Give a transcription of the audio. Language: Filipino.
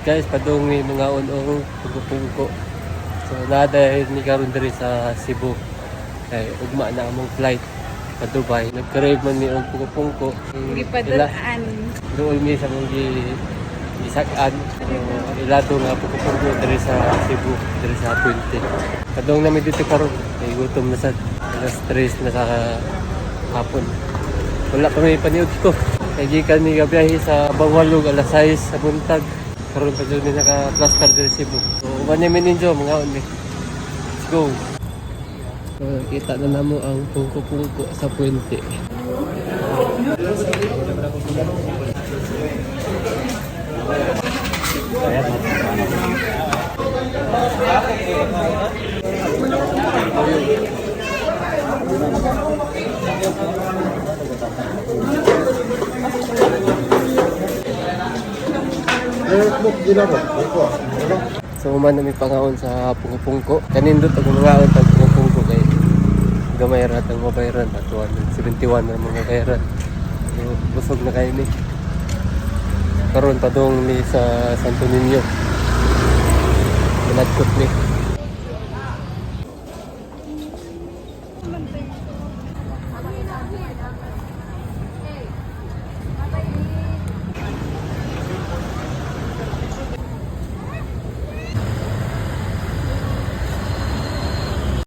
guys, padung ni mga unong pugpo. So nada ni karon diri sa Cebu. Kay ugma na among flight pa Dubai. Nagkarib man ni og pugpo. Hindi pa doon. Doon mi sa mong isakan. Ilado nga pugpo diri sa Cebu, diri sa Puente. Padung na mi dito karon. Kay gutom na sad. Alas 3 na sa hapon. Wala pa may paniud ko. Kaya gikan ni gabiyahe sa Bangwalog alas 6 sa buntag. Karoon pa dyan naka-plaster dito sa Cebu. So, manimin ninyo mga uni. Let's go! So, kita na namo ang pungko-pungko sa Puente. So man nami pangaon sa pungko-pungko. Kanindot ang mangaon sa pungko-pungko kay gamay ra tang mabayaran at 171 na mga bayaran. So busog na kayo ni. Karon padung ni sa Santo Niño. Pinadkot ni.